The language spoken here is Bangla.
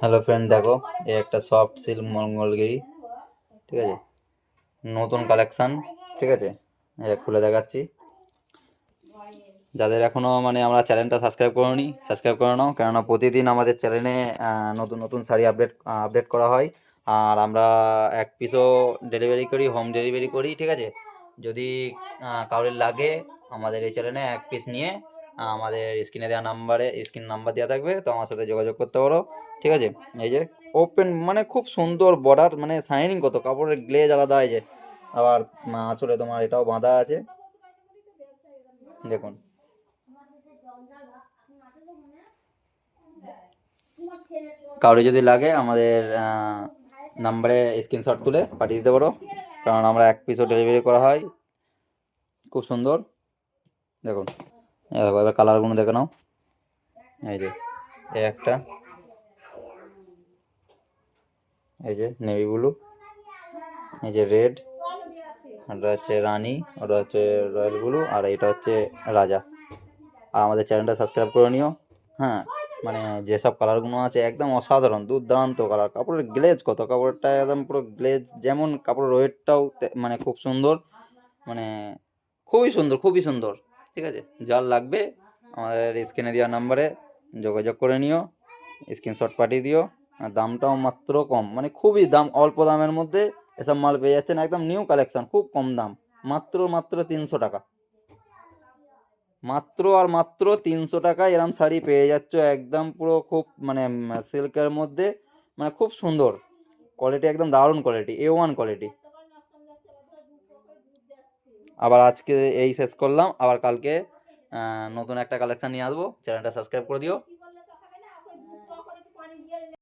হ্যালো ফ্রেন্ড, দেখো এই একটা সফট সিল্ক মঙ্গলগিরি, ঠিক আছে, নতুন কালেকশান, ঠিক আছে। খুলে দেখাচ্ছি। যাদের এখনও মানে আমরা চ্যানেলটা সাবস্ক্রাইব করোনি, সাবস্ক্রাইব করে নাও, কেননা প্রতিদিন আমাদের চ্যানেলে নতুন নতুন শাড়ি আপডেট করা হয়। আর আমরা এক পিসও ডেলিভারি করি, হোম ডেলিভারি করি, ঠিক আছে। যদি কারোর লাগে আমাদের এই চ্যানেলে এক পিস নিয়ে আমাদের স্ক্রিন নাম্বার দেওয়া থাকবে, তো আমার সাথে যোগাযোগ করতে পারো, ঠিক আছে। এই যে ওপেন, মানে খুব সুন্দর বর্ডার, মানে শাইনিং, কত কাপড়ের গ্লেজ আলাদা হয় যে। আবার আঁচলে তোমার এটাও বাঁধা আছে, দেখুন। কাউরে যদি লাগে আমাদের নাম্বারে স্ক্রিনশট তুলে পাঠিয়ে দিতে পারো, কারণ আমরা এক পিসও ডেলিভারি করা হয়। খুব সুন্দর, দেখুন। দেখো এবার কালারগুলো দেখে নাও। এই যে এই একটা, এই যে নেভি ব্লু, এই যে রেড, ওটা হচ্ছে রানী, ওটা হচ্ছে রয়্যাল ব্লু, আর এইটা হচ্ছে রাজা। আর আমাদের চ্যানেলটা সাবস্ক্রাইব করে নিও। হ্যাঁ, মানে যেসব কালারগুলো আছে একদম অসাধারণ, দুর্দান্ত কালার। কাপড়ের গ্লেজ কত, কাপড়টা একদম পুরো গ্লেজ, যেমন কাপড়ের ওয়েটটাও মানে খুব সুন্দর, মানে খুবই সুন্দর, খুবই সুন্দর, ঠিক আছে। যার লাগবে আমাদের স্ক্রিনে দেওয়া নাম্বারে যোগাযোগ করে নিও, স্ক্রিনশট পাঠিয়ে দিও। আর দামটাও মাত্র কম, মানে খুবই দাম, অল্প দামের মধ্যে এসব মাল পেয়ে যাচ্ছেন, একদম নিউ কালেকশন, খুব কম দাম, মাত্র মাত্র 300 টাকা। মাত্র আর মাত্র 300 টাকায় এরম শাড়ি পেয়ে যাচ্ছ, একদম পুরো খুব মানে সিল্কের মধ্যে, মানে খুব সুন্দর কোয়ালিটি, একদম দারুণ কোয়ালিটি, A1 কোয়ালিটি। আবার আজকে এই শেষ করলাম, আবার কালকে নতুন একটা কালেকশন নিয়ে আসবো। চ্যানেলটা সাবস্ক্রাইব করে দিও।